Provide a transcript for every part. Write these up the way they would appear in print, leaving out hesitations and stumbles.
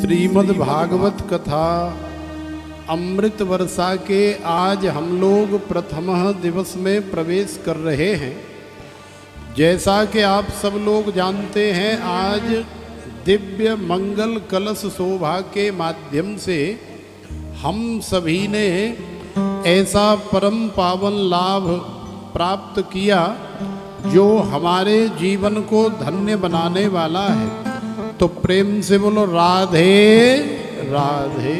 श्रीमद् भागवत कथा अमृत वर्षा के आज हम लोग प्रथम दिवस में प्रवेश कर रहे हैं। जैसा कि आप सब लोग जानते हैं, आज दिव्य मंगल कलश शोभा के माध्यम से हम सभी ने ऐसा परम पावन लाभ प्राप्त किया जो हमारे जीवन को धन्य बनाने वाला है। तो प्रेम से बोलो राधे राधे।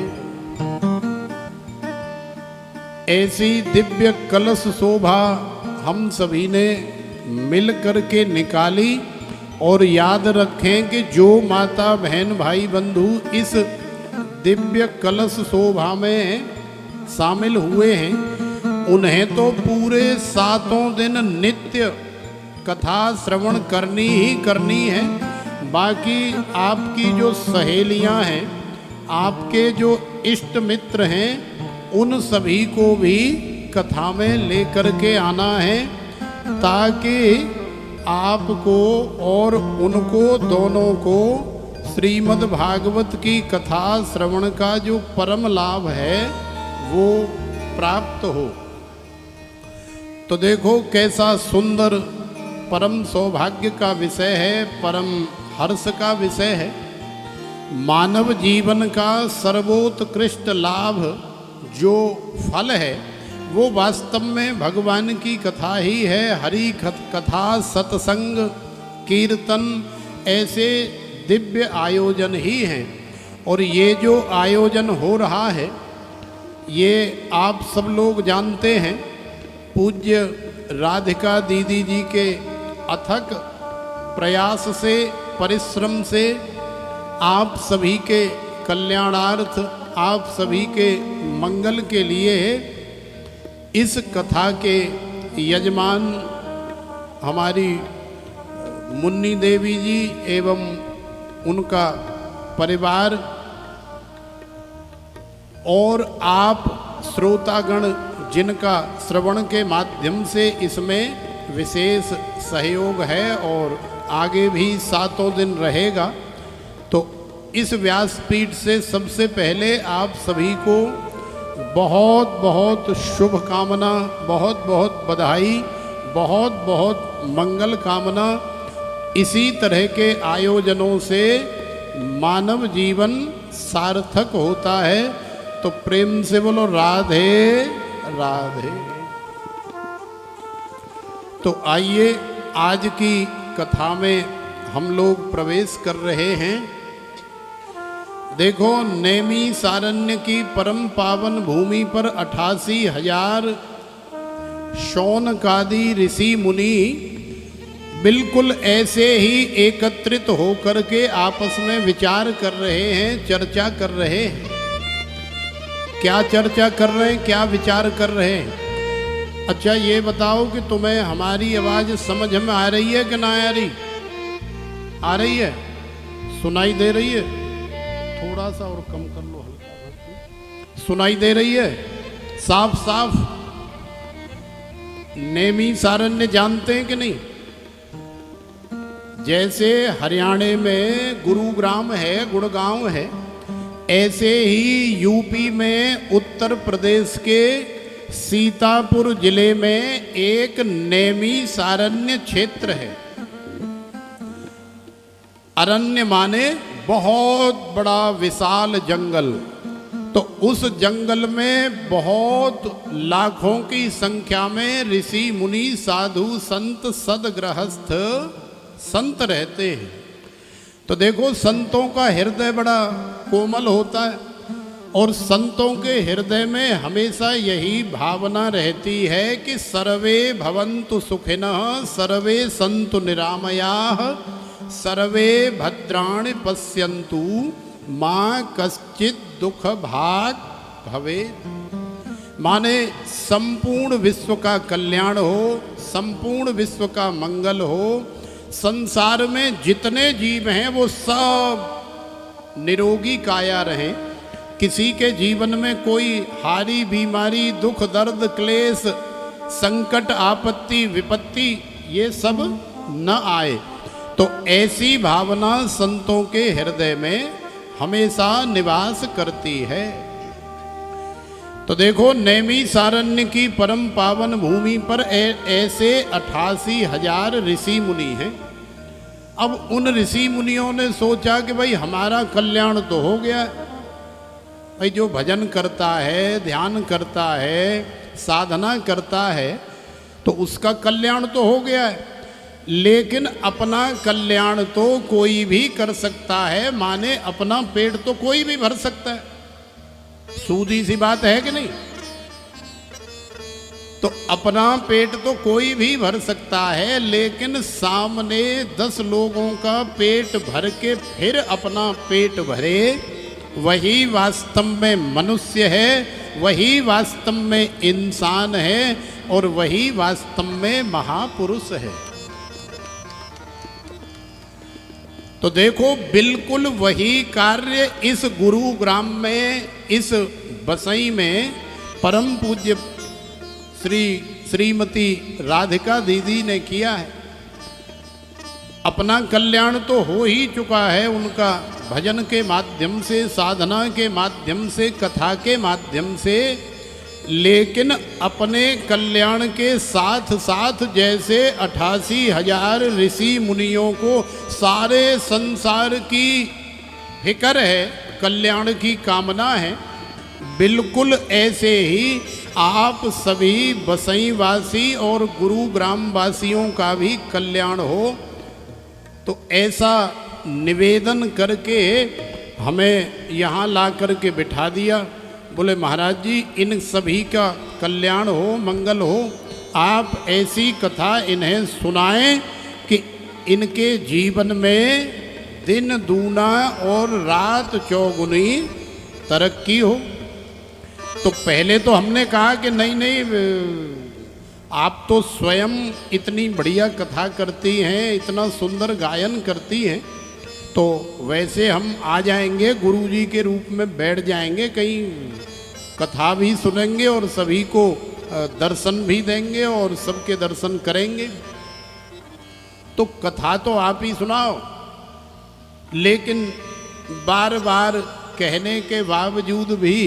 ऐसी दिव्य कलश शोभा हम सभी ने मिल कर के निकाली। और याद रखें कि जो माता बहन भाई बंधु इस दिव्य कलश शोभा में शामिल हुए हैं, उन्हें तो पूरे 7 दिन नित्य कथा श्रवण करनी ही करनी है। बाकी आपकी जो सहेलियां हैं, आपके जो इष्ट मित्र हैं, उन सभी को भी कथा में लेकर के आना है, ताकि आपको और उनको दोनों को श्रीमद् भागवत की कथा श्रवण का जो परम लाभ है वो प्राप्त हो। तो देखो कैसा सुंदर परम सौभाग्य का विषय है, परम हर्ष का विषय है। मानव जीवन का सर्वोत्कृष्ट लाभ जो फल है वो वास्तव में भगवान की कथा ही है। हरि कथा, सत्संग, कीर्तन ऐसे दिव्य आयोजन ही हैं। और ये जो आयोजन हो रहा है ये आप सब लोग जानते हैं, पूज्य राधिका दीदी जी के अथक प्रयास से, परिश्रम से, आप सभी के कल्याणार्थ, आप सभी के मंगल के लिए इस कथा के यजमान हमारी मुन्नी देवी जी एवं उनका परिवार और आप श्रोतागण जिनका श्रवण के माध्यम से इसमें विशेष सहयोग है और आगे भी 7 दिन रहेगा। तो इस व्यासपीठ से सबसे पहले आप सभी को बहुत बहुत शुभकामना, बहुत बहुत बधाई, बहुत बहुत मंगल कामना। इसी तरह के आयोजनों से मानव जीवन सार्थक होता है। तो प्रेम से बोलो राधे राधे। तो आइए आज की कथा में हम लोग प्रवेश कर रहे हैं। देखो, नेमी सारण्य की परम पावन भूमि पर 88,000 शौनकादि ऋषि मुनि बिल्कुल ऐसे ही एकत्रित होकर के आपस में विचार कर रहे हैं, चर्चा कर रहे हैं। क्या चर्चा कर रहे हैं, क्या विचार कर रहे हैं? अच्छा ये बताओ कि तुम्हें हमारी आवाज़ समझ में आ रही है कि ना आ रही? आ रही है? सुनाई दे रही है? थोड़ा सा और कम कर लो, हल्का। सुनाई दे रही है साफ साफ? नेमी सारण्य जानते हैं कि नहीं? जैसे हरियाणा में गुरुग्राम है, गुड़गांव है, ऐसे ही यूपी में उत्तर प्रदेश के सीतापुर जिले में एक नेमी सारण्य क्षेत्र है। अरण्य माने बहुत बड़ा विशाल जंगल। तो उस जंगल में बहुत लाखों की संख्या में ऋषि मुनि, साधु, संत, सदगृहस्थ संत रहते हैं। तो देखो, संतों का हृदय बड़ा कोमल होता है और संतों के हृदय में हमेशा यही भावना रहती है कि सर्वे भवन्तु सुखिनः, सर्वे सन्तु निरामयाः, सर्वे भद्राणि पश्यन्तु, माँ कश्चित् दुख भाग भवेत्। माने संपूर्ण विश्व का कल्याण हो, संपूर्ण विश्व का मंगल हो, संसार में जितने जीव हैं वो सब निरोगी काया रहें, किसी के जीवन में कोई हारी, बीमारी, दुख, दर्द, क्लेश, संकट, आपत्ति, विपत्ति ये सब न आए। तो ऐसी भावना संतों के हृदय में हमेशा निवास करती है। तो देखो, नैमिषारण्य की परम पावन भूमि पर ऐसे 88,000 ऋषि मुनि हैं। अब उन ऋषि मुनियों ने सोचा कि भाई हमारा कल्याण तो हो गया, भाई जो भजन करता है, ध्यान करता है, साधना करता है, तो उसका कल्याण तो हो गया है। लेकिन अपना कल्याण तो कोई भी कर सकता है, माने अपना पेट तो कोई भी भर सकता है। सूदी सी बात है कि नहीं? तो अपना पेट तो कोई भी भर सकता है, लेकिन सामने 10 लोगों का पेट भर के फिर अपना पेट भरे, वही वास्तव में मनुष्य है, वही वास्तव में इंसान है, और वही वास्तव में महापुरुष है। तो देखो, बिल्कुल वही कार्य इस गुरुग्राम में, इस बसई में परम पूज्य श्रीमती राधिका दीदी ने किया है। अपना कल्याण तो हो ही चुका है उनका, भजन के माध्यम से, साधना के माध्यम से, कथा के माध्यम से। लेकिन अपने कल्याण के साथ साथ जैसे 88,000 ऋषि मुनियों को सारे संसार की फिक्र है, कल्याण की कामना है, बिल्कुल ऐसे ही आप सभी बसई वासी और गुरुग्राम वासियों का भी कल्याण हो। तो ऐसा निवेदन करके हमें यहाँ ला कर के बिठा दिया। बोले महाराज जी, इन सभी का कल्याण हो, मंगल हो, आप ऐसी कथा इन्हें सुनाएं कि इनके जीवन में दिन दूना और रात चौगुनी तरक्की हो। तो पहले तो हमने कहा कि नहीं नहीं, आप तो स्वयं इतनी बढ़िया कथा करती हैं, इतना सुंदर गायन करती हैं, तो वैसे हम आ जाएंगे, गुरुजी के रूप में बैठ जाएंगे, कहीं कथा भी सुनेंगे और सभी को दर्शन भी देंगे और सबके दर्शन करेंगे। तो कथा तो आप ही सुनाओ। लेकिन बार बार कहने के बावजूद भी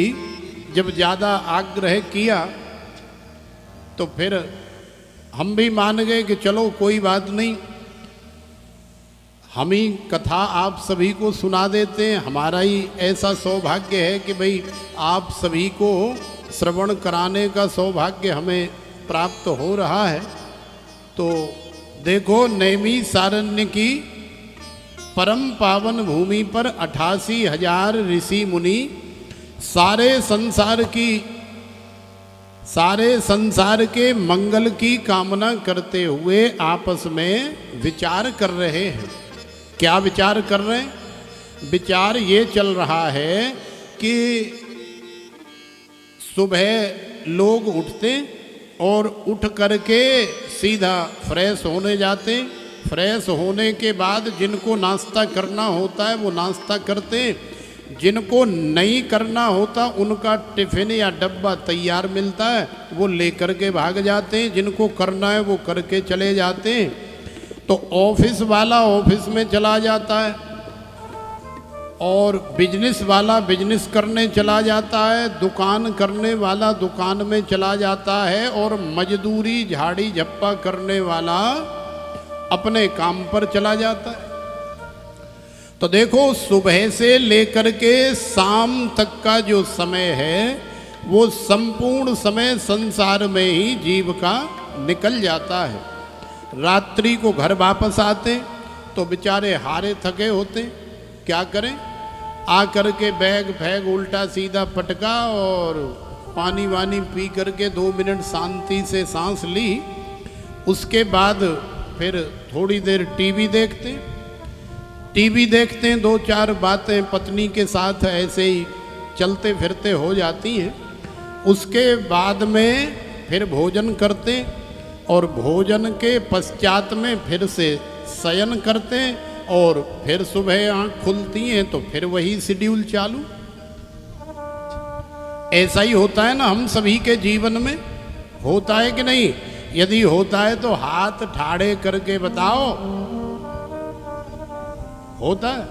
जब ज़्यादा आग्रह किया तो फिर हम भी मान गए कि चलो कोई बात नहीं, हम ही कथा आप सभी को सुना देते हैं। हमारा ही ऐसा सौभाग्य है कि भाई आप सभी को श्रवण कराने का सौभाग्य हमें प्राप्त हो रहा है। तो देखो, नैमिषारण्य की परम पावन भूमि पर 88,000 ऋषि मुनि सारे संसार के मंगल की कामना करते हुए आपस में विचार कर रहे हैं। क्या विचार कर रहे हैं? विचार ये चल रहा है कि सुबह लोग उठते और उठ करके सीधा फ्रेश होने जाते। फ्रेश होने के बाद जिनको नाश्ता करना होता है वो नाश्ता करते, जिनको नहीं करना होता उनका टिफिन या डब्बा तैयार मिलता है, वो लेकर के भाग जाते हैं। जिनको करना है वो करके चले जाते हैं। तो ऑफिस वाला ऑफिस में चला जाता है और बिजनेस वाला बिजनेस करने चला जाता है, दुकान करने वाला दुकान में चला जाता है, और मजदूरी झाड़ी झप्पा करने वाला अपने काम पर चला जाता है। तो देखो, सुबह से लेकर के शाम तक का जो समय है वो संपूर्ण समय संसार में ही जीव का निकल जाता है। रात्रि को घर वापस आते तो बेचारे हारे थके होते, क्या करें, आकर के बैग फैग उल्टा सीधा पटका और पानी वानी पी करके 2 मिनट शांति से सांस ली। उसके बाद फिर थोड़ी देर टीवी देखते हैं, 2-4 बातें पत्नी के साथ ऐसे ही चलते फिरते हो जाती हैं। उसके बाद में फिर भोजन करते और भोजन के पश्चात में फिर से शयन करते और फिर सुबह आँख खुलती हैं तो फिर वही शेड्यूल चालू। ऐसा ही होता है ना हम सभी के जीवन में, होता है कि नहीं? यदि होता है तो हाथ ठाड़े करके बताओ, होता है?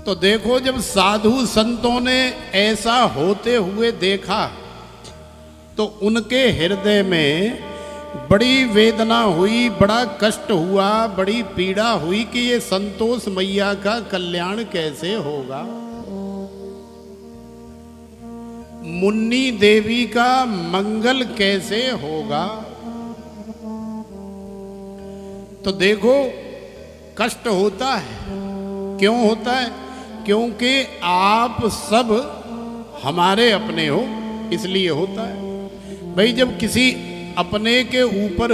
तो देखो जब साधु संतों ने ऐसा होते हुए देखा तो उनके हृदय में बड़ी वेदना हुई, बड़ा कष्ट हुआ, बड़ी पीड़ा हुई कि ये संतोष मैया का कल्याण कैसे होगा, मुन्नी देवी का मंगल कैसे होगा। तो देखो कष्ट होता है, क्यों होता है? क्योंकि आप सब हमारे अपने हो, इसलिए होता है। भाई जब किसी अपने के ऊपर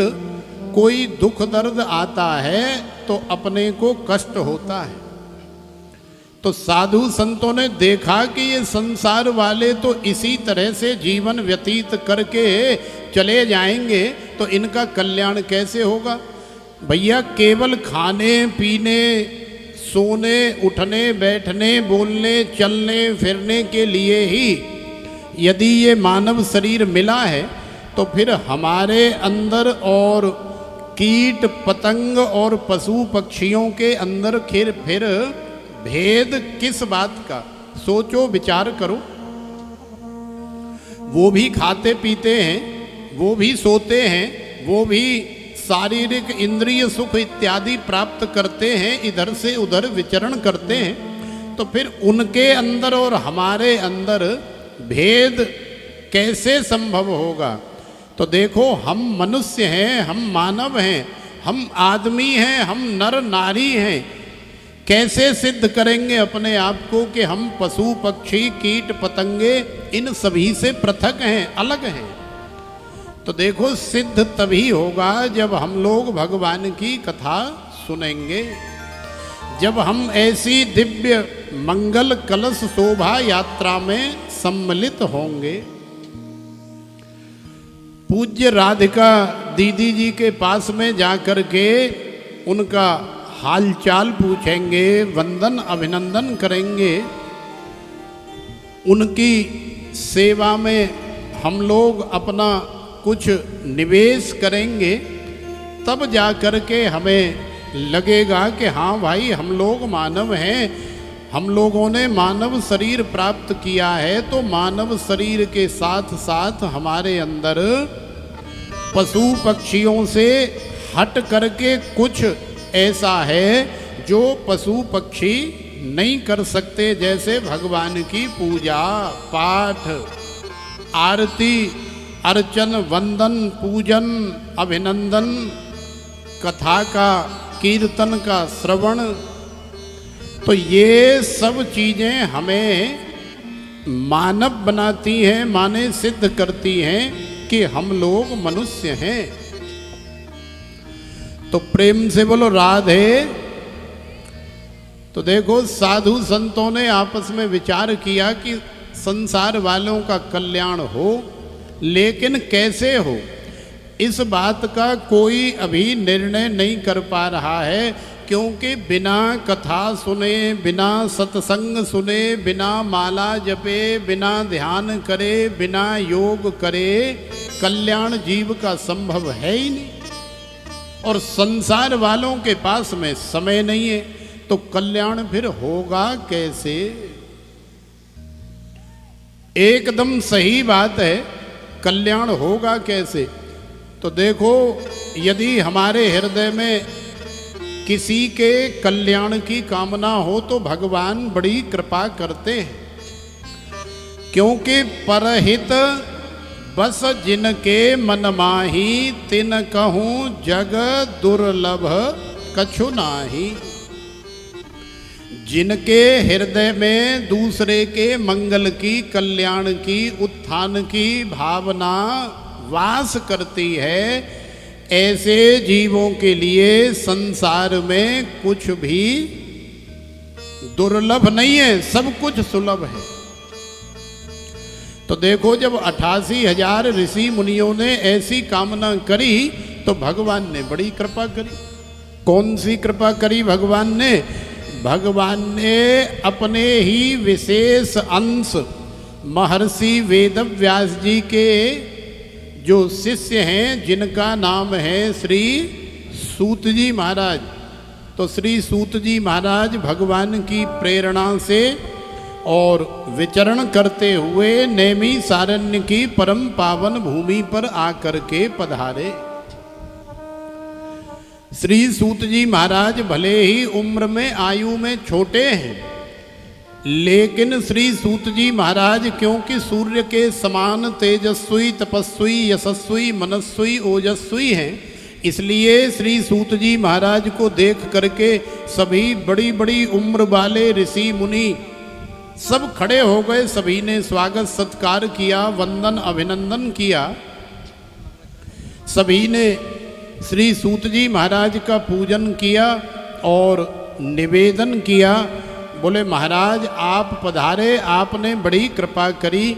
कोई दुख दर्द आता है तो अपने को कष्ट होता है। तो साधु संतों ने देखा कि ये संसार वाले तो इसी तरह से जीवन व्यतीत करके चले जाएंगे, तो इनका कल्याण कैसे होगा। भैया केवल खाने पीने, सोने, उठने, बैठने, बोलने, चलने फिरने के लिए ही यदि ये मानव शरीर मिला है, तो फिर हमारे अंदर और कीट पतंग और पशु पक्षियों के अंदर फिर भेद किस बात का? सोचो, विचार करो। वो भी खाते पीते हैं, वो भी सोते हैं, वो भी शारीरिक इंद्रिय सुख इत्यादि प्राप्त करते हैं, इधर से उधर विचरण करते हैं। तो फिर उनके अंदर और हमारे अंदर भेद कैसे संभव होगा। तो देखो हम मनुष्य हैं, हम मानव हैं, हम आदमी हैं, हम नर नारी हैं। कैसे सिद्ध करेंगे अपने आप को कि हम पशु पक्षी कीट पतंगे इन सभी से पृथक हैं, अलग हैं। तो देखो सिद्ध तभी होगा जब हम लोग भगवान की कथा सुनेंगे, जब हम ऐसी दिव्य मंगल कलश शोभा यात्रा में सम्मिलित होंगे। पूज्य राधिका दीदी जी के पास में जाकर के उनका हालचाल पूछेंगे, वंदन अभिनंदन करेंगे, उनकी सेवा में हम लोग अपना कुछ निवेश करेंगे, तब जा कर के हमें लगेगा कि हाँ भाई हम लोग मानव हैं, हम लोगों ने मानव शरीर प्राप्त किया है। तो मानव शरीर के साथ साथ हमारे अंदर पशु पक्षियों से हट करके कुछ ऐसा है जो पशु पक्षी नहीं कर सकते, जैसे भगवान की पूजा पाठ, आरती, अर्चन, वंदन, पूजन, अभिनंदन, कथा का, कीर्तन का श्रवण। तो ये सब चीजें हमें मानव बनाती हैं, माने सिद्ध करती हैं कि हम लोग मनुष्य हैं। तो प्रेम से बोलो राधे। तो देखो साधु संतों ने आपस में विचार किया कि संसार वालों का कल्याण हो, लेकिन कैसे हो, इस बात का कोई अभी निर्णय नहीं कर पा रहा है। क्योंकि बिना कथा सुने, बिना सत्संग सुने, बिना माला जपे, बिना ध्यान करे, बिना योग करे कल्याण जीव का संभव है ही नहीं। और संसार वालों के पास में समय नहीं है, तो कल्याण फिर होगा कैसे। एकदम सही बात है, कल्याण होगा कैसे। तो देखो यदि हमारे हृदय में किसी के कल्याण की कामना हो तो भगवान बड़ी कृपा करते हैं। क्योंकि परहित बस जिनके मन माही, तिन कहूँ जग दुर्लभ कछु नाही। जिनके हृदय में दूसरे के मंगल की, कल्याण की, उत्थान की भावना वास करती है, ऐसे जीवों के लिए संसार में कुछ भी दुर्लभ नहीं है, सब कुछ सुलभ है। तो देखो जब 88,000 ऋषि मुनियों ने ऐसी कामना करी तो भगवान ने बड़ी कृपा करी। कौन सी कृपा करी भगवान ने? भगवान ने अपने ही विशेष अंश महर्षि वेदव्यास जी के जो शिष्य हैं, जिनका नाम है श्री सूत जी महाराज, तो श्री सूत जी महाराज भगवान की प्रेरणा से और विचरण करते हुए नैमिषारण्य की परम पावन भूमि पर आकर के पधारे। श्री सूत जी महाराज भले ही उम्र में आयु में छोटे हैं, लेकिन श्री सूत जी महाराज क्योंकि सूर्य के समान तेजस्वी, तपस्वी, यशस्वी, मनस्वी, ओजस्वी हैं, इसलिए श्री सूत जी महाराज को देख करके सभी बड़ी बड़ी उम्र वाले ऋषि मुनि सब खड़े हो गए। सभी ने स्वागत सत्कार किया, वंदन अभिनंदन किया। सभी ने श्री सूत जी महाराज का पूजन किया और निवेदन किया। बोले महाराज आप पधारे, आपने बड़ी कृपा करी,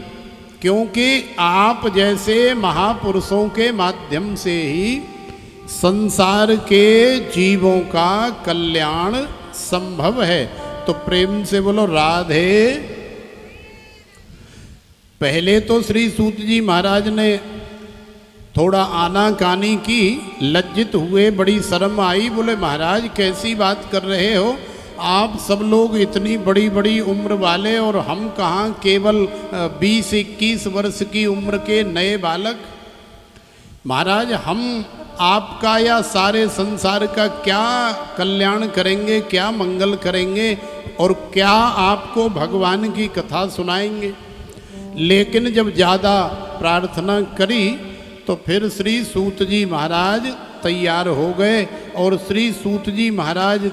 क्योंकि आप जैसे महापुरुषों के माध्यम से ही संसार के जीवों का कल्याण संभव है। तो प्रेम से बोलो राधे। पहले तो श्री सूत जी महाराज ने थोड़ा आनाकानी की, लज्जित हुए, बड़ी शर्म आई। बोले महाराज कैसी बात कर रहे हो, आप सब लोग इतनी बड़ी बड़ी उम्र वाले और हम कहाँ केवल 20-21 वर्ष की उम्र के नए बालक। महाराज हम आपका या सारे संसार का क्या कल्याण करेंगे, क्या मंगल करेंगे और क्या आपको भगवान की कथा सुनाएंगे। लेकिन जब ज़्यादा प्रार्थना करी तो फिर श्री सूत जी महाराज तैयार हो गए और श्री सूत जी महाराज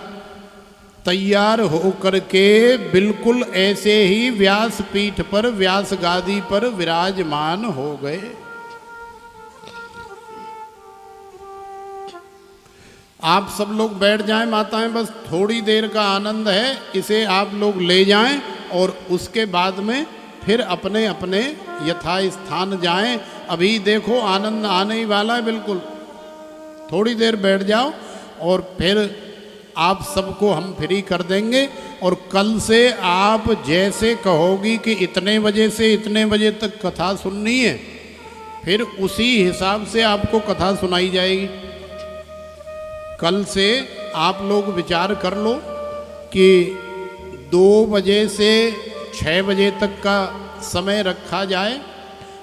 तैयार होकर के बिल्कुल ऐसे ही व्यास पीठ पर, व्यास गादी पर विराजमान हो गए। आप सब लोग बैठ जाएं माताएं, बस थोड़ी देर का आनंद है, इसे आप लोग ले जाएं और उसके बाद में फिर अपने अपने यथा स्थान जाएं। अभी देखो आनंद आने ही वाला है, बिल्कुल थोड़ी देर बैठ जाओ और फिर आप सबको हम फ्री कर देंगे। और कल से आप जैसे कहोगी कि इतने बजे से इतने बजे तक कथा सुननी है, फिर उसी हिसाब से आपको कथा सुनाई जाएगी। कल से आप लोग विचार कर लो कि 2 बजे से 6 बजे तक का समय रखा जाए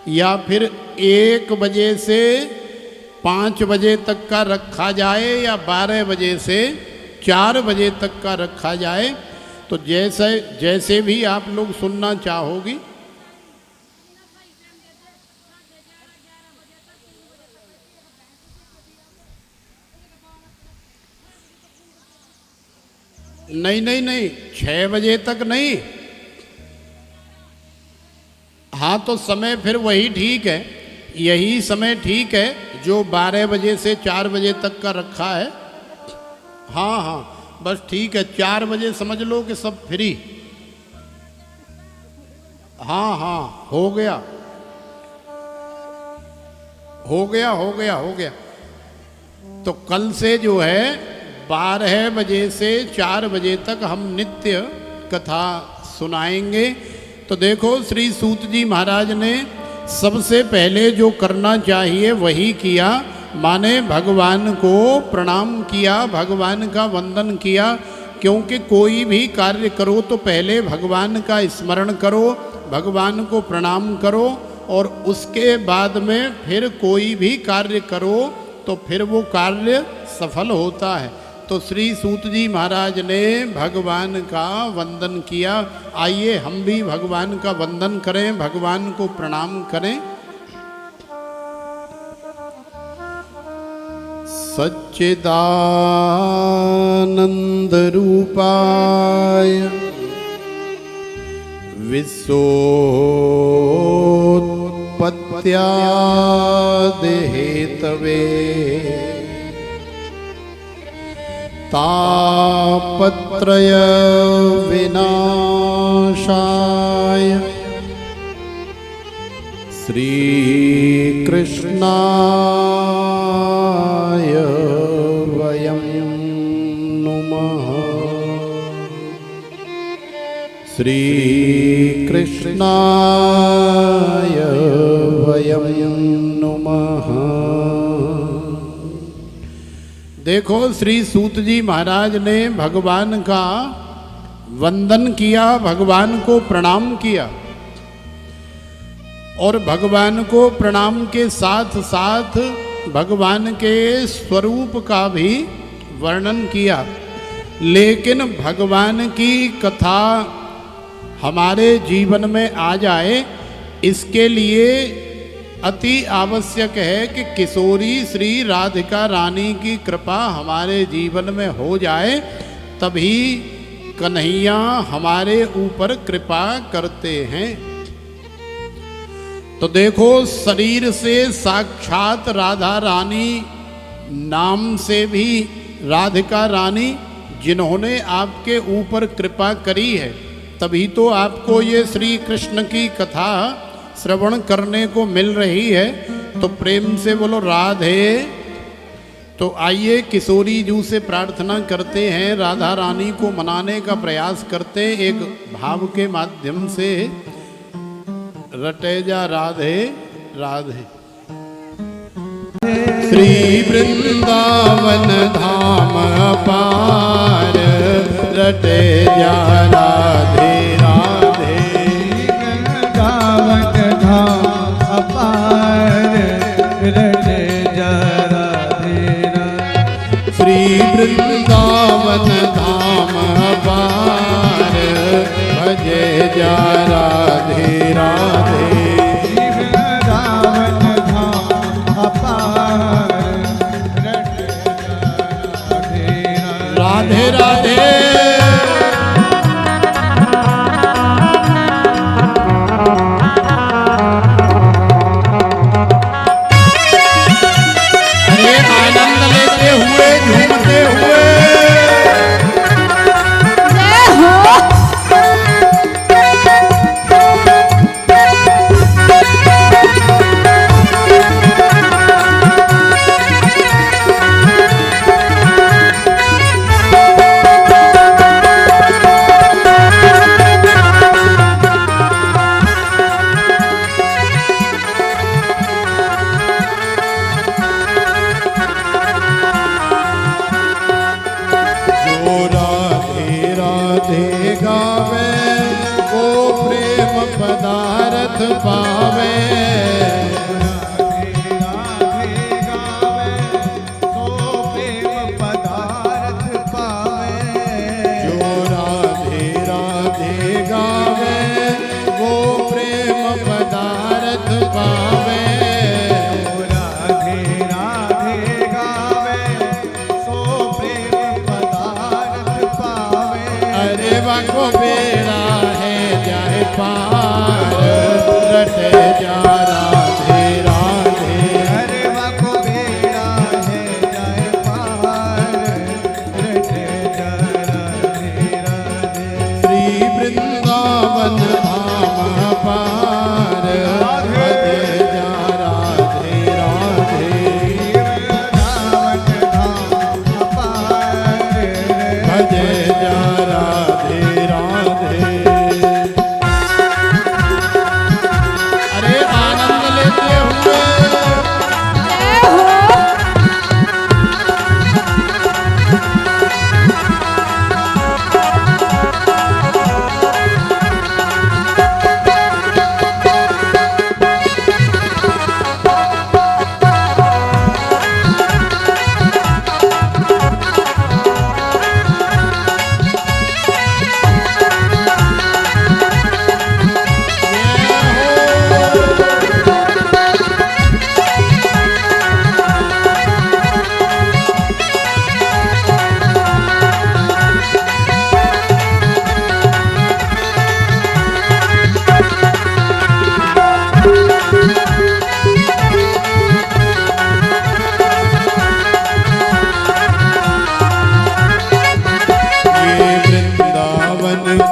या फिर 1 बजे से 5 बजे तक का रखा जाए या 12 बजे से 4 बजे तक का रखा जाए। तो जैसे भी आप लोग सुनना चाहोगी। नहीं 6 बजे तक नहीं। हाँ तो समय फिर वही ठीक है, यही समय ठीक है जो 12 बजे से 4 बजे तक का रखा है। हाँ बस ठीक है, 4 बजे समझ लो कि सब फ्री। हाँ हो गया। तो कल से जो है 12 बजे से 4 बजे तक हम नित्य कथा सुनाएंगे। तो देखो श्री सूत जी महाराज ने सबसे पहले जो करना चाहिए वही किया, माने भगवान को प्रणाम किया, भगवान का वंदन किया। क्योंकि कोई भी कार्य करो तो पहले भगवान का स्मरण करो, भगवान को प्रणाम करो और उसके बाद में फिर कोई भी कार्य करो तो फिर वो कार्य सफल होता है। तो श्री सूत जी महाराज ने भगवान का वंदन किया। आइए हम भी भगवान का वंदन करें, भगवान को प्रणाम करें। सच्चिदानंद रूपाय विश्वोत्पत्त्यादि हेतवे तापत्रय विनाशाय श्री कृष्णाय वयं नुमः। श्री कृष्णाय वयं नुमः। देखो श्री सूत जी महाराज ने भगवान का वंदन किया, भगवान को प्रणाम किया और भगवान को प्रणाम के साथ साथ भगवान के स्वरूप का भी वर्णन किया। लेकिन भगवान की कथा हमारे जीवन में आ जाए, इसके लिए अति आवश्यक है कि किशोरी श्री राधिका रानी की कृपा हमारे जीवन में हो जाए, तभी कन्हैया हमारे ऊपर कृपा करते हैं। तो देखो शरीर से साक्षात राधा रानी, नाम से भी राधिका रानी, जिन्होंने आपके ऊपर कृपा करी है, तभी तो आपको ये श्री कृष्ण की कथा श्रवण करने को मिल रही है। तो प्रेम से बोलो राधे। तो आइए किशोरी जू से प्रार्थना करते हैं, राधा रानी को मनाने का प्रयास करते हैं एक भाव के माध्यम से। रटे जा राधे राधे। श्री वृंदावन धाम पार, रटे जा राधे राधे। वृंदावन धाम पार, रटे जा राधे राधे। श्री वृंदावन धाम पार, भजे जा राधे राधे। राधे राधे। अरे आनंद लेते हुए, झूमते हुए। पदार्थ पावे, राधे गावे, सो प्रेम पदार्थ पावे। जो राधे राधे गावे, वो प्रेम पदार्थ पावे। राधे राधे गावे, सो प्रेम पदार्थ पावे। अरे वाको बेड़ा है जाए पार, रटे जा राधे राधे। अरे वाको बेड़ा है जाए पार, रटे जा राधे राधे। श्री वृंदावन धाम पार, भजे जा राधे राधे। वृंदावन धाम पार, भजे जा राधे राधे। अरे आनंद लेते हुए।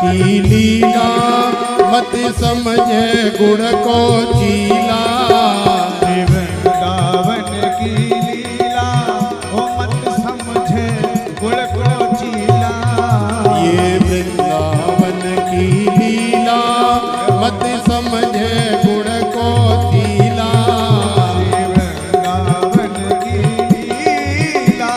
की लीला मत समझे गुण को चीला। वृंदावन की लीला ओ मत समझे गुण को चीला। ये वृंदावन की लीला मत समझे गुण को चीला। वृंदावन की लीला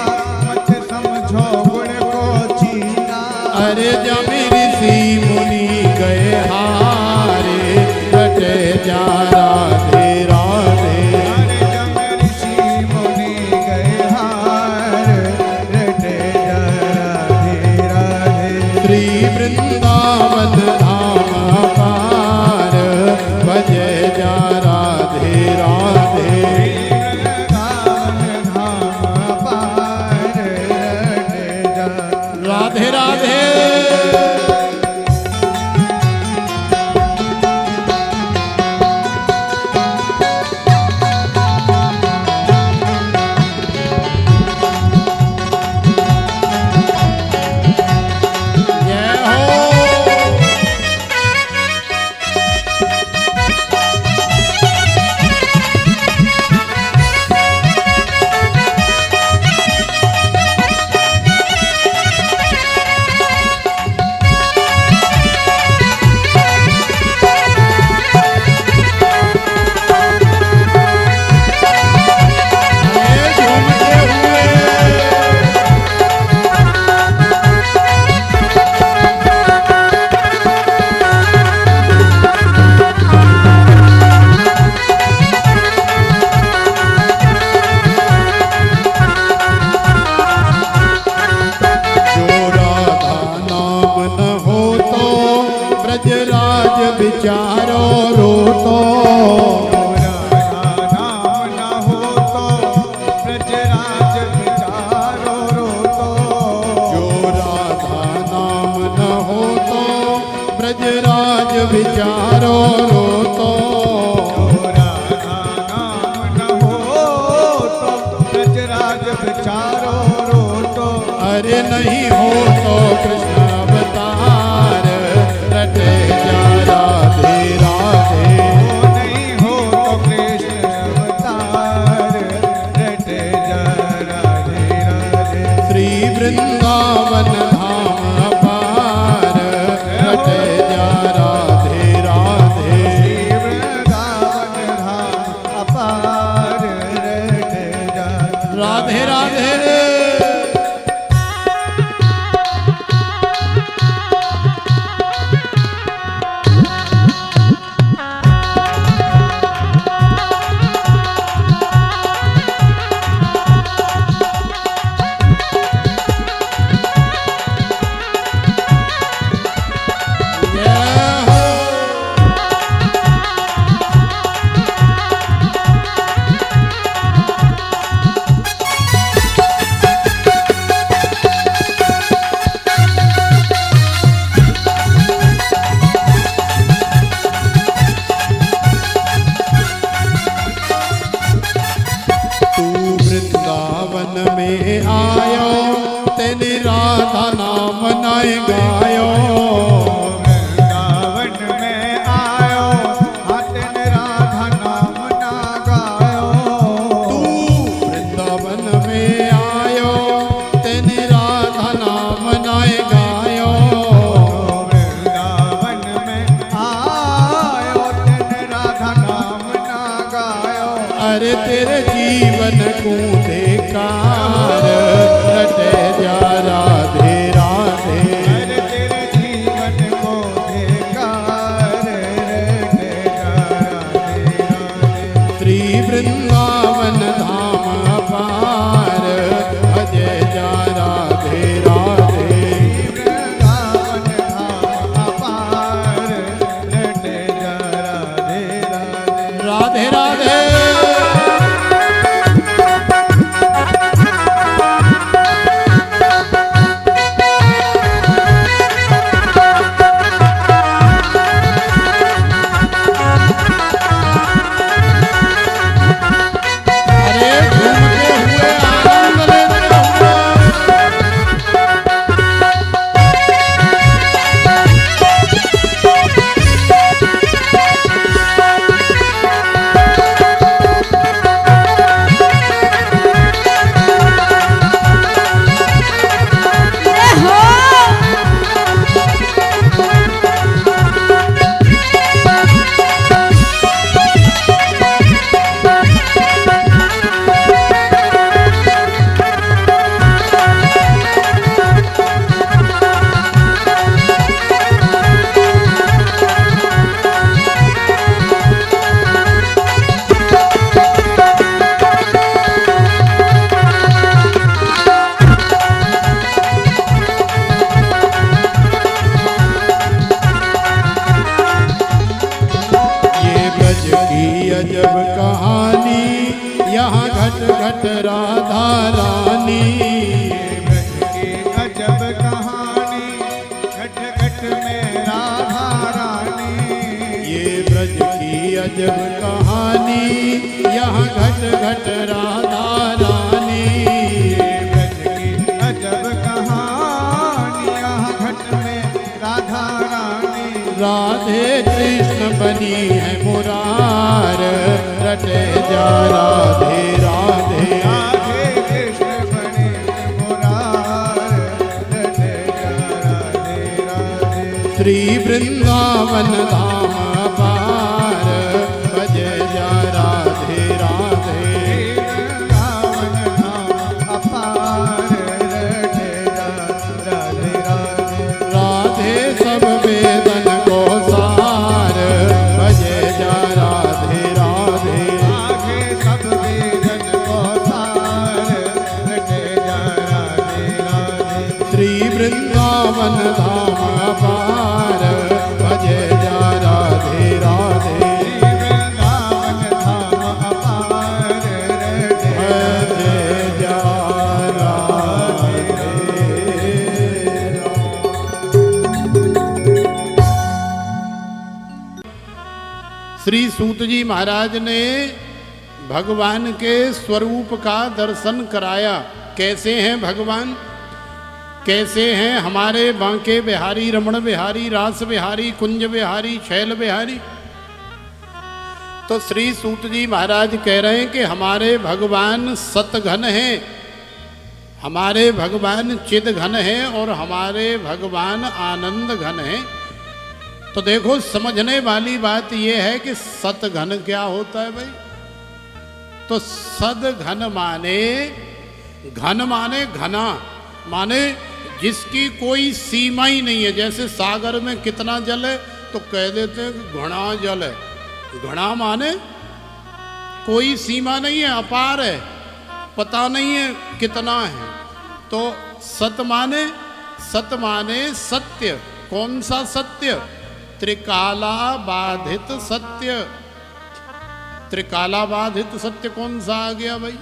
वृंदावन धाम पार भजे जा राधे राधे। राधे राधे। विचारो रोतो नाम न हो तो ब्रजराज विचारो रोतो। जो राधा नाम न हो तो ब्रजराज विचारो रोतो। जो राधा नाम न हो तो ब्रजराज विचारो रोतो। अरे नहीं हो तो कृष्ण अवतार रटे जा राधे राधे। नहीं हो तो कृष्ण अवतार रटे जा राधे राधे। श्री वृंदावन धाम पार रटे जा राधे राधे। श्री वृंदावन धाम अपार रटे जा राधे राधे। में आयो तेने राधा नाम नाय गायो। वृंदावन में आयो तेने राधा नाम ना गायो। तू वृंदावन में आयो तेने राधा नाम नाय गायो। वृंदावन में आयो तेने राधा नाम ना गायो। अरे तेरे जीवन को कार रटे जा राधे राधे। अरे तेरे जीवन को धिकार रटे जा राधे राधे। श्री वृंदावन धाम पार अजय जा राधे राधे। वृंदावन धाम अपार रटे जा राधे राधे। राधे राधे। रानी। ब्रज की अजब कहानी घट घट में राधा रानी। ये ब्रज की अजब कहानी यहाँ घट घट राधा रानी। ब्रज की अजब कहानी यहाँ घट में राधा रानी। राधे कृष्ण बनी है मुरार रटे जा राधे राधे। राधे कृष्ण बने मुरार रटे जा राधे राधे। श्री वृंदावन धाम पार बजे जा राधे राधे। वृंदावन धाम अपार रटे जा राधे राधे। राधे सब वेदन को सार बजे जा राधे राधे। राधे सब वेदन को सार रटे जा राधे राधे। श्री वृंदावन धाम पार बजे जा राधे राधे। वृंदावन धाम अपार रटे बजे जा राधे श्री सूत जी महाराज ने भगवान के स्वरूप का दर्शन कराया। कैसे हैं भगवान, कैसे हैं हमारे बांके बिहारी, रमण बिहारी, रास बिहारी, कुंज बिहारी, शैल बिहारी। तो श्री सूत जी महाराज कह रहे हैं कि हमारे भगवान सतघन हैं, हमारे भगवान चिद घन हैं और हमारे भगवान आनंद घन हैं। तो देखो समझने वाली बात यह है कि सतघन क्या होता है भाई। तो सदघन माने, घन माने घना, माने जिसकी कोई सीमा ही नहीं है। जैसे सागर में कितना जल है तो कह देते हैं कि घना जल है। घना माने कोई सीमा नहीं है, अपार है, पता नहीं है कितना है। तो सत माने सत्य। कौन सा सत्य? त्रिकाला बाधित सत्य। त्रिकाला बाधित सत्य कौन सा आ गया भाई?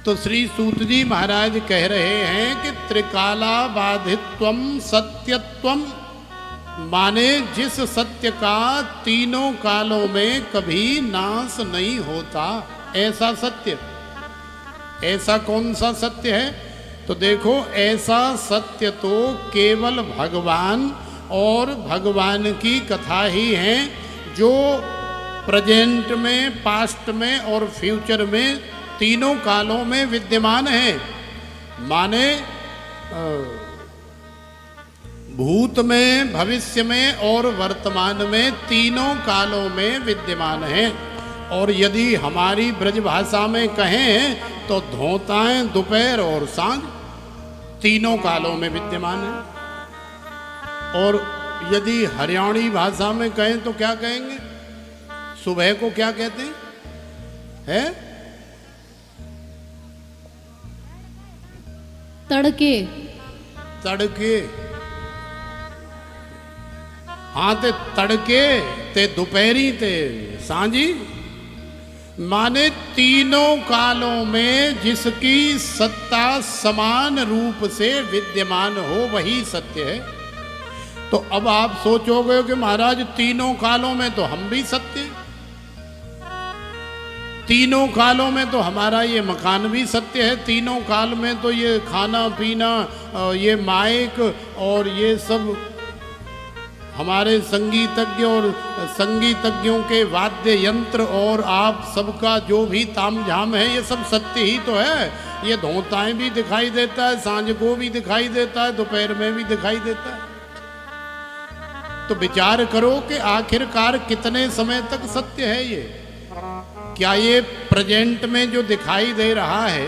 तो श्री सूत जी महाराज कह रहे हैं कि त्रिकाला बाधित्वम सत्यत्वम, माने जिस सत्य का तीनों कालों में कभी नाश नहीं होता, ऐसा सत्य। ऐसा कौन सा सत्य है? तो देखो ऐसा सत्य तो केवल भगवान और भगवान की कथा ही है, जो प्रेजेंट में, पास्ट में और फ्यूचर में तीनों कालों में विद्यमान है। माने भूत में, भविष्य में और वर्तमान में तीनों कालों में विद्यमान है। और यदि हमारी ब्रज भाषा में कहें तो धोताएं दोपहर और सांझ तीनों कालों में विद्यमान है। और यदि हरियाणी भाषा में कहें तो क्या कहेंगे? सुबह को क्या कहते हैं? है तड़के। तड़के। हाँ ते तड़के ते दोपहरी ते सांझी, माने तीनों कालों में जिसकी सत्ता समान रूप से विद्यमान हो वही सत्य है। तो अब आप सोचोगे कि महाराज तीनों कालों में तो हम भी सत्य, तीनों कालों में तो हमारा ये मकान भी सत्य है, तीनों काल में तो ये खाना पीना, ये माइक और ये सब हमारे संगीतज्ञ और संगीतज्ञों के वाद्य यंत्र और आप सबका जो भी तामझाम है, ये सब सत्य ही तो है। ये धोताएं भी दिखाई देता है, सांझ को भी दिखाई देता है, दोपहर में भी दिखाई देता है। तो विचार करो कि आखिरकार कितने समय तक सत्य है ये। क्या ये प्रेजेंट में जो दिखाई दे रहा है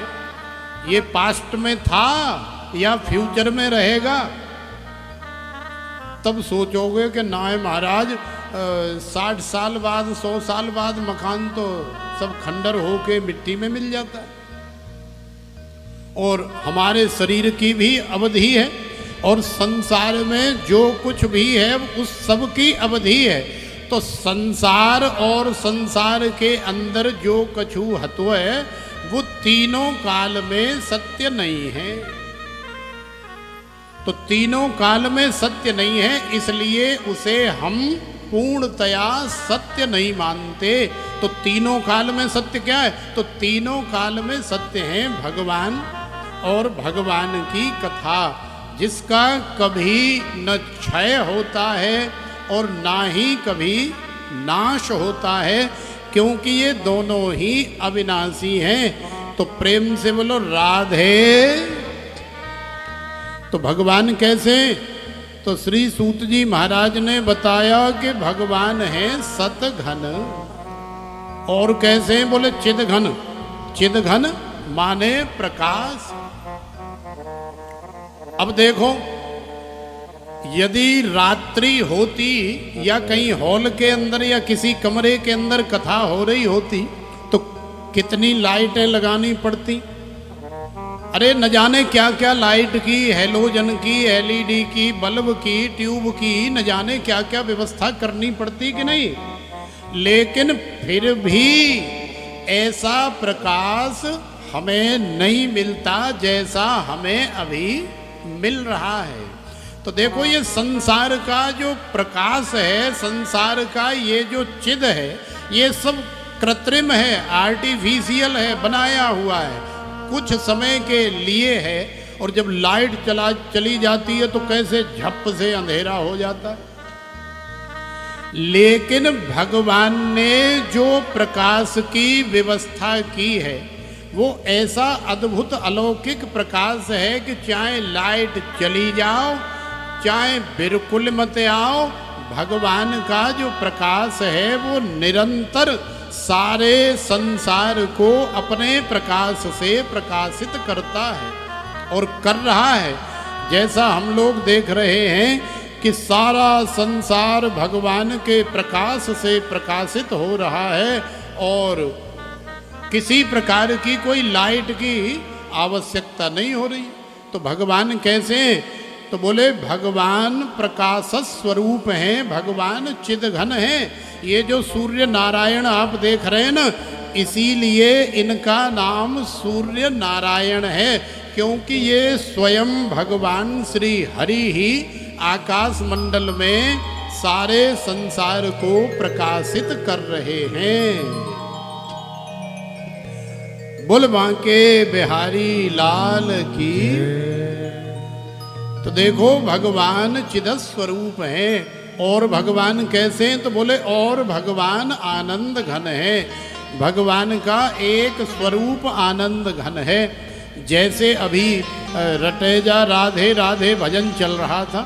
ये पास्ट में था या फ्यूचर में रहेगा? तब सोचोगे कि ना है महाराज, 60 साल बाद 100 साल बाद मकान तो सब खंडर होके मिट्टी में मिल जाता है। और हमारे शरीर की भी अवधि है और संसार में जो कुछ भी है उस सब की अवधि है। तो संसार और संसार के अंदर जो कछु हत्व है वो तीनों काल में सत्य नहीं है। तो तीनों काल में सत्य नहीं है, इसलिए उसे हम पूर्णतया सत्य नहीं मानते। तो तीनों काल में सत्य क्या है? तो तीनों काल में सत्य है भगवान और भगवान की कथा, जिसका कभी न क्षय होता है और ना ही कभी नाश होता है, क्योंकि ये दोनों ही अविनाशी हैं। तो प्रेम से बोलो राधे। तो भगवान कैसे? तो श्री सूत जी महाराज ने बताया कि भगवान है सत घन। और कैसे? बोले चिद घन। चिद घन माने प्रकाश। अब देखो, यदि रात्रि होती या कहीं हॉल के अंदर या किसी कमरे के अंदर कथा हो रही होती तो कितनी लाइटें लगानी पड़ती। अरे न जाने क्या क्या लाइट की, हेलोजन की, एलईडी की, बल्ब की, ट्यूब की, न जाने क्या क्या व्यवस्था करनी पड़ती कि नहीं। लेकिन फिर भी ऐसा प्रकाश हमें नहीं मिलता जैसा हमें अभी मिल रहा है। तो देखो, ये संसार का जो प्रकाश है, संसार का ये जो चिद है, ये सब कृत्रिम है, आर्टिफिशियल है, बनाया हुआ है, कुछ समय के लिए है। और जब लाइट चली जाती है तो कैसे झप से अंधेरा हो जाता है। लेकिन भगवान ने जो प्रकाश की व्यवस्था की है वो ऐसा अद्भुत अलौकिक प्रकाश है कि चाहे लाइट चली जाओ चाहे बिल्कुल मत आओ, भगवान का जो प्रकाश है वो निरंतर सारे संसार को अपने प्रकाश से प्रकाशित करता है और कर रहा है। जैसा हम लोग देख रहे हैं कि सारा संसार भगवान के प्रकाश से प्रकाशित हो रहा है और किसी प्रकार की कोई लाइट की आवश्यकता नहीं हो रही। तो भगवान कैसे? तो बोले भगवान प्रकाश स्वरूप हैं, भगवान चिदघन हैं। ये जो सूर्य नारायण आप देख रहे हैं ना, इसीलिए इनका नाम सूर्य नारायण है, क्योंकि ये स्वयं भगवान श्री हरि ही आकाश मंडल में सारे संसार को प्रकाशित कर रहे हैं। बोल बांके बिहारी लाल की। तो देखो, भगवान चिद स्वरूप हैं। और भगवान कैसे? तो बोले और भगवान आनंद घन है। भगवान का एक स्वरूप आनंद घन है। जैसे अभी रटेजा राधे राधे भजन चल रहा था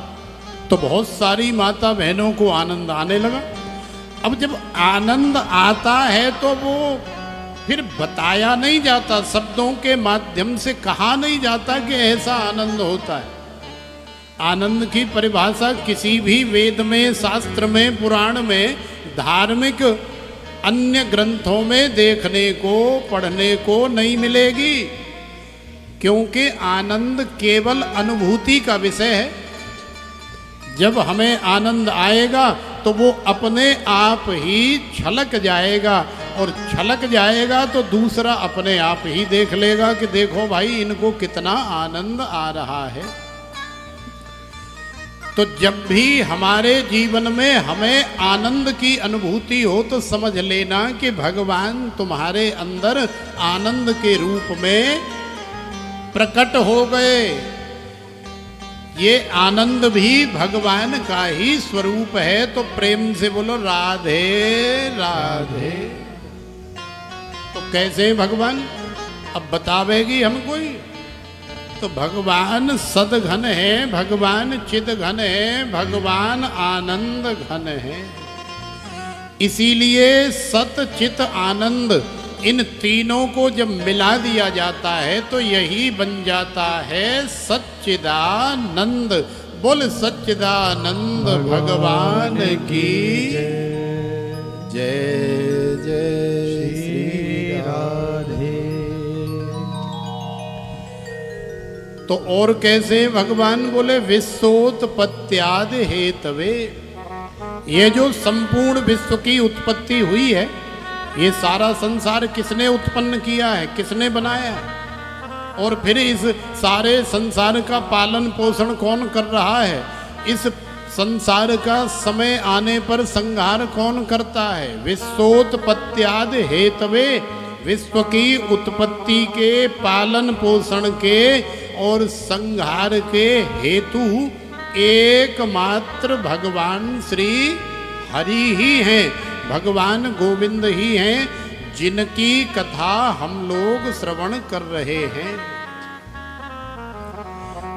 तो बहुत सारी माता बहनों को आनंद आने लगा। अब जब आनंद आता है तो वो फिर बताया नहीं जाता, शब्दों के माध्यम से कहा नहीं जाता कि ऐसा आनंद होता है। आनंद की परिभाषा किसी भी वेद में, शास्त्र में, पुराण में, धार्मिक अन्य ग्रंथों में देखने को, पढ़ने को नहीं मिलेगी, क्योंकि आनंद केवल अनुभूति का विषय है। जब हमें आनंद आएगा तो वो अपने आप ही छलक जाएगा, और छलक जाएगा तो दूसरा अपने आप ही देख लेगा कि देखो भाई, इनको कितना आनंद आ रहा है। तो जब भी हमारे जीवन में हमें आनंद की अनुभूति हो तो समझ लेना कि भगवान तुम्हारे अंदर आनंद के रूप में प्रकट हो गए। ये आनंद भी भगवान का ही स्वरूप है। तो प्रेम से बोलो राधे राधे। तो कैसे भगवान? अब बतावेगी हम कोई? तो भगवान सदघन है, भगवान चिदघन है, भगवान आनंद घन है। इसीलिए सत चित आनंद, इन तीनों को जब मिला दिया जाता है तो यही बन जाता है सच्चिदानंद। बोल सच्चिदानंद भगवान की जय जय श्री राधे। तो और कैसे भगवान? बोले विश्वोत्पत्त्यादि हेतवे। ये जो संपूर्ण विश्व की उत्पत्ति हुई है ये सारा संसार किसने उत्पन्न किया है, किसने बनाया है? और फिर इस सारे संसार का पालन पोषण कौन कर रहा है? इस संसार का समय आने पर संहार कौन करता है? विश्वोत्पत्त्यादि हेतवे, विश्व की उत्पत्ति के, पालन पोषण के और संहार के हेतु एकमात्र भगवान श्री हरि ही हैं, भगवान गोविंद ही हैं, जिनकी कथा हम लोग श्रवण कर रहे हैं।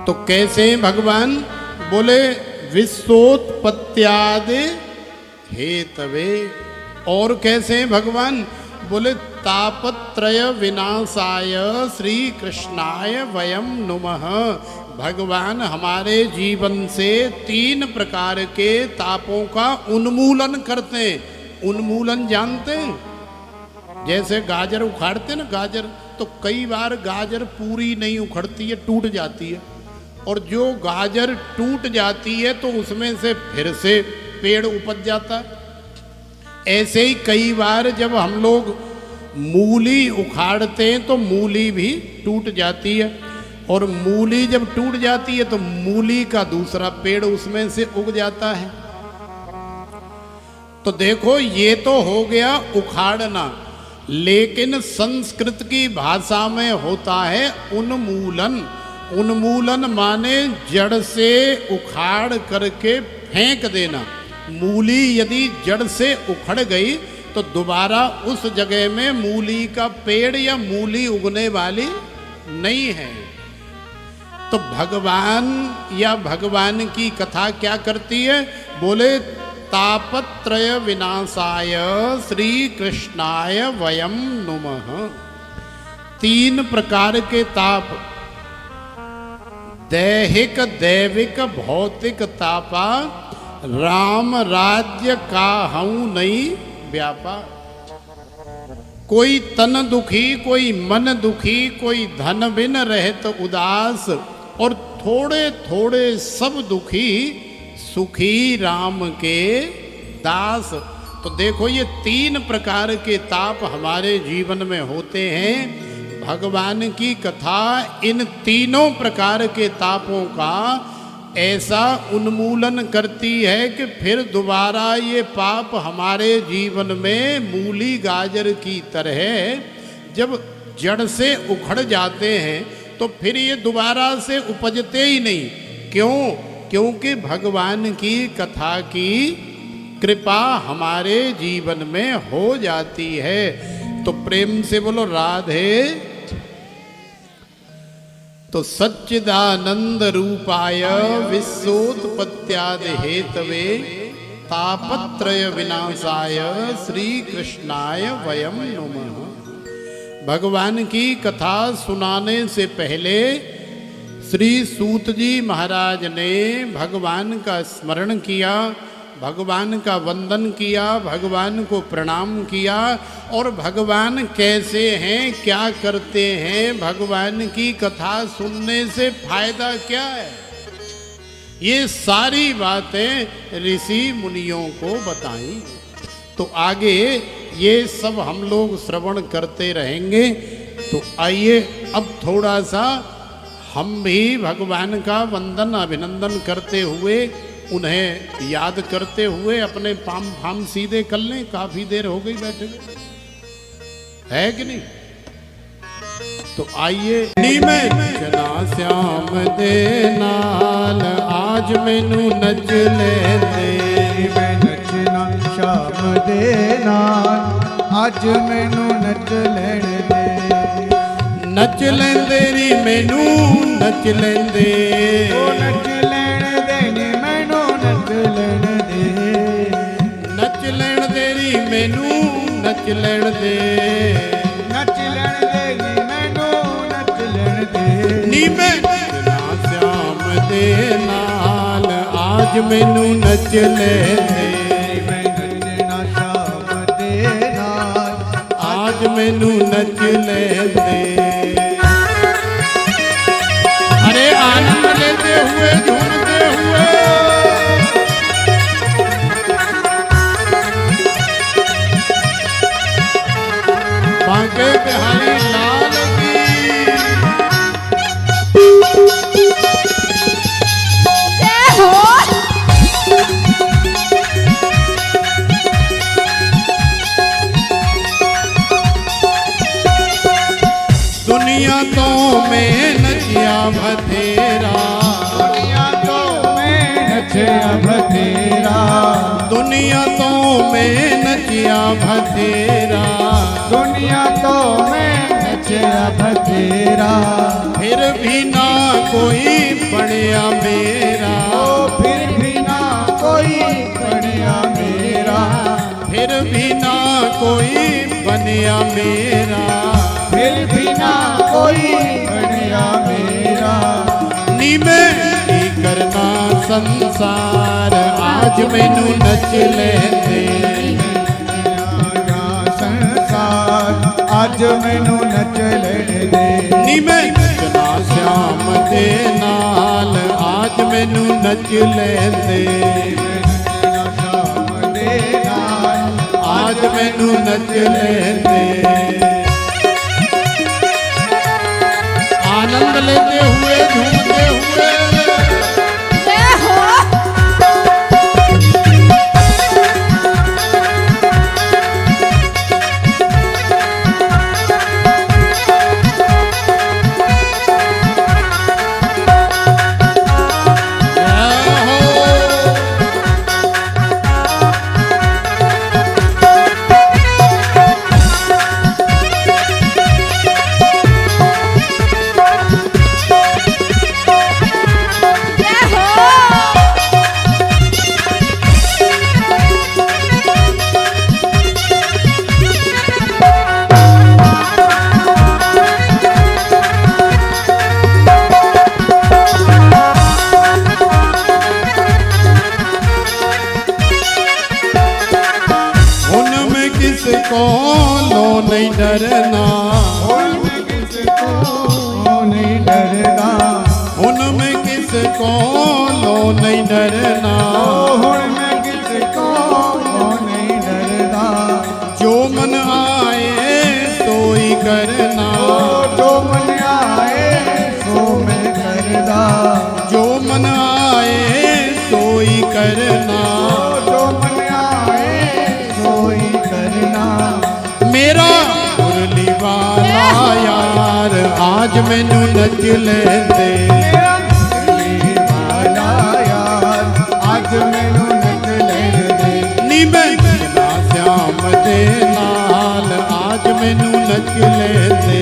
तो कैसे भगवान? बोले विश्वोत्पत्त्यादि हेतवे। और कैसे भगवान? बोले तापत्रय विनाशाय श्री कृष्णाय वयम नुमः। भगवान हमारे जीवन से 3 प्रकार के तापों का उन्मूलन करते हैं। उन्मूलन जानते हैं? जैसे गाजर उखाड़ते ना, गाजर तो कई बार गाजर पूरी नहीं उखड़ती है, टूट जाती है, और जो गाजर टूट जाती है तो उसमें से फिर से पेड़ उपज जाता है। ऐसे ही कई बार जब हम लोग मूली उखाड़ते हैं तो मूली भी टूट जाती है, और मूली जब टूट जाती है तो मूली का दूसरा पेड़ उसमें से उग जाता है। तो देखो ये तो हो गया उखाड़ना, लेकिन संस्कृत की भाषा में होता है उन्मूलन। उन्मूलन माने जड़ से उखाड़ करके फेंक देना। मूली यदि जड़ से उखड़ गई तो दोबारा उस जगह में मूली का पेड़ या मूली उगने वाली नहीं है। तो भगवान या भगवान की कथा क्या करती है? बोले तापत्रय विनाशाय श्री कृष्णाय वयम नुमः। 3 प्रकार के ताप, दैहिक, दैविक, भौतिक तापा, राम राज्य का हूं नहीं व्यापा। कोई तन दुखी, कोई मन दुखी, कोई धन बिन रहत उदास, और थोड़े थोड़े सब दुखी, सुखी राम के दास। तो देखो ये 3 प्रकार के ताप हमारे जीवन में होते हैं। भगवान की कथा इन तीनों प्रकार के तापों का ऐसा उन्मूलन करती है कि फिर दोबारा ये पाप हमारे जीवन में मूली गाजर की तरह जब जड़ से उखड़ जाते हैं तो फिर ये दोबारा से उपजते ही नहीं। क्यों? क्योंकि भगवान की कथा की कृपा हमारे जीवन में हो जाती है। तो प्रेम से बोलो राधे। तो सच्चिदानंद रूपाय विश्वोत्पत्त्यादि हेतवे तापत्रय विनाशाय श्री कृष्णाय वयम नुमः। भगवान की कथा सुनाने से पहले श्री सूत जी महाराज ने भगवान का स्मरण किया, भगवान का वंदन किया, भगवान को प्रणाम किया, और भगवान कैसे हैं, क्या करते हैं, भगवान की कथा सुनने से फायदा क्या है, ये सारी बातें ऋषि मुनियों को बताई। तो आगे ये सब हम लोग श्रवण करते रहेंगे। तो आइए अब थोड़ा सा हम भी भगवान का वंदन अभिनंदन करते हुए, उन्हें याद करते हुए अपने पाम फाम सीधे कर लें। काफी देर हो गई बैठे, है कि नहीं? तो आइए। चना श्याम दे नाल आज मैनू नच ले दे, मैं नचना श्याम दे नाल आज मैनू नच लेण दे। नच लेंदे नी मैनू नच लेंदे, ओ नच लेण दे नी मैनू नच लेण दे। नच लेण दे नी मैनू नच लेण दे, नच लेण दे नी मैनू नच लेण दे। नी मैं चना श्याम दे नाल आज मैनू नच ले दे, मैं नचना श्याम दे नाल आज मैनू नच ले दे। अरे आनंद लेते हुए झूमते हुए बथेरा, दुनिया तो मैं नचया बथेरा, दुनिया तो मैं नचिया बथेरा, दुनिया तो मैं नचया बथेरा, फिर भी ना कोई बढ़िया मेरा, ओ फिर भी ना कोई बढ़िया मेरा, फिर भी ना कोई बनिया मेरा, फिर भी ना कोई बढ़िया मेरा, नी मैं की करना संसार, आज मैनू नच लेंदे, संसार आज मैनू नच लेंदे, नी मैं नचना श्याम दे नाल, आज मैनू नच लेंदे, शाम दे नाल आज मैनू नच लेंदे। आनंद लेते हुए झूमते हुए किसको लो नहीं डरना, किसको नहीं डरना, उनमें किसको लो नहीं डरना, मैं किसको नहीं डरना, जो मन आए सोई करना, जो मन आए सो मैं करना, जो मन आए सोई करना, जो मन आए सोई करना, मेरा मुरली वाला यार आज मैनू नच लेंदे, मेरा मुरली वाला यार आज मैनू नच लेंदे, नी मैं नचना श्याम दे नाल, आज मैनू नच लेंदे,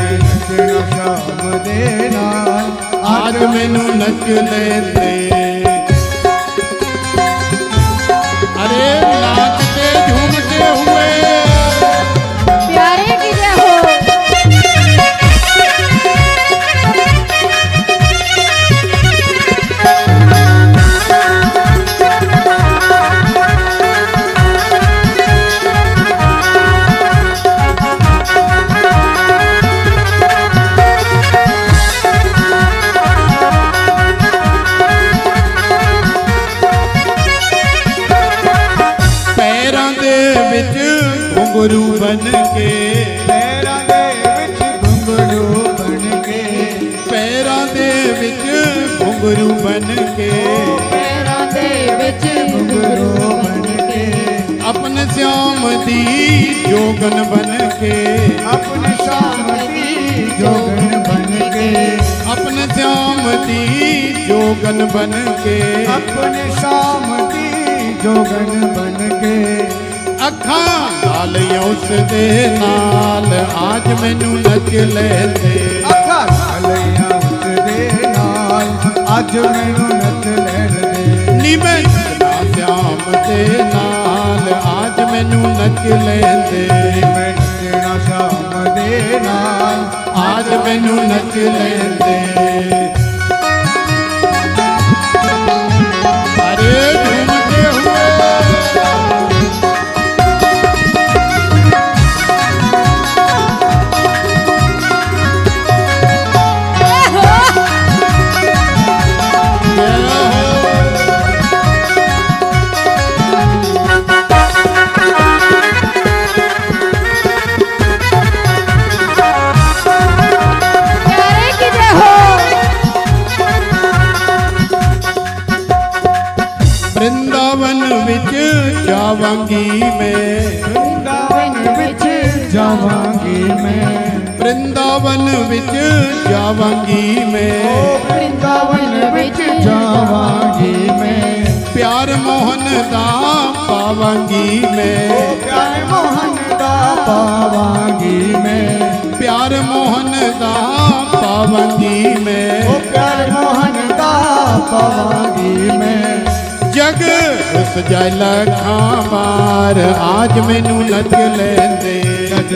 नचना शाम दे नाल आज मैनू नच लेंदे। अरे नाचते झूमते हुए प्यारे की जय हो। पैरां दे विच घुंघरू बन के, पैरां दे विच घुंघरू बन के, पैरां दे विच घुंघरू बन के, पैरां दे विच घुंघरू बन के, अपने श्याम दी जोगन बन के, अपने शाम दी जोगन बन के, अपने श्याम दी जोगन बन के, अपने शाम दी जोगन बन के, अखां लाल उस दे नाल आज मैनू नच लेंदे, अखा लालियां उस दे नाल आज मैनू नच लेंदे, नी मैं नचना श्याम दे नाल आज मैनू नच लेंदे, मैं नचना शाम दे नाल आज मैनू नच लेंदे। अरे झूमते हुए प्यारे की जय हो। वृंदावन विच जावांगी मैं, वृंदावन विच जावांगी मैं, ਵ੍ਰਿੰਦਾਵਨ ਵਿੱਚ ਜਾਵਾਂਗੀ ਮੈਂ ਵ੍ਰਿੰਦਾਵਨ ਵਿੱਚ ਜਾਵਾਂਗੀ ਮੈਂ ਪਿਆਰ ਮੋਹਨ ਦਾ ਪਾਵਾਂਗੀ ਮੈਂ ਪਿਆਰ ਮੋਹਨ ਦਾ ਪਾਵਾਂਗੀ ਮੈਂ ਪਿਆਰ ਮੋਹਨ ਦਾ ਪਾਵਾਂਗੀ ਮੈਂ ਉਹ ਪਿਆਰ ਮੋਹਨ ਦਾ ਪਾਵਾਂਗੀ ਮੈਂ ਜਗ ਸਜਾਇ ਲੱਖਾਂ ਵਾਰ ਆਜ ਮੈਨੂੰ ਨਚ ਲੈਂਦੇ ਜਗ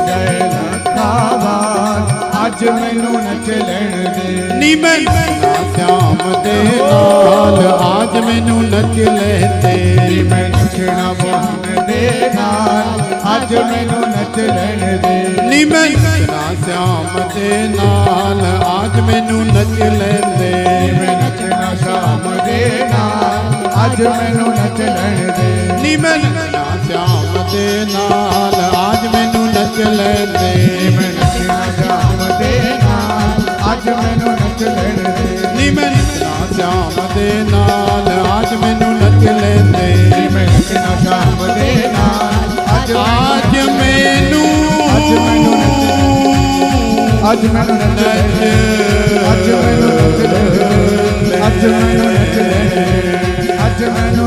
ਜੈ ਲਖਾਵਾਰ ਅੱਜ ਮੈਨੂੰ ਨਚ ਲੈਣ ਦੇ ਨੀ ਮੈਂ ਸ਼ਾਮ ਦੇ ਨਾਲ ਆਜ ਮੈਨੂੰ ਨਚ ਲੈਂਦੇ ਮੈਂ ਨੱਚਣਾ ਮੋਹਨ ਦੇ ਨਾਲ ਅੱਜ ਮੈਨੂੰ ਨੱਚ ਲੈਣ ਦੇ ਨੀ ਮੈਂ ਸ਼ਾਮ ਦੇ ਨਾਲ ਆਜ ਮੈਨੂੰ ਨਚ ਲੈਂਦੇ ਮੈਂ ਨੱਚਣਾ ਸ਼ਾਮ ਦੇ ਨਾਲ ਅੱਜ ਮੈਨੂੰ ਨੱਚ ਲੈਣ ਦੇ ਨੀ ਮੈਂ ਸ਼ਾਮ ਦੇ ਨਾਲ ਆਜ ਮੈਨੂੰ ਨਚ ਲੈਂਦੇ ਮੈਂ ਨੱਚਣਾ ਸ਼ਾਮ ਦੇ ਨਾਲ ਅੱਜ ਮੈਨੂੰ ਨੱਚ ਲੈਣ ਦੇ ਨੀ ਮੈਂ ਸ਼ਾਮ ਦੇ ਨਾਲ ਆਜ ਮੈਨੂੰ ਨਚ ਲੈਂਦੇ ਮੈਂ ਨੱਚਣਾ ਸ਼ਾਮ ਦੇ ਨਾਲ ਅੱਜ ਆਜ ਮੈਨੂੰ ਅੱਜ ਮੈਨੂੰ ਨੱਚ ਅੱਜ ਮੈਨੂੰ ਨੱਚ ਅੱਜ ਮੈਨੂੰ ਨੱਚ ਅੱਜ ਮੈਨੂੰ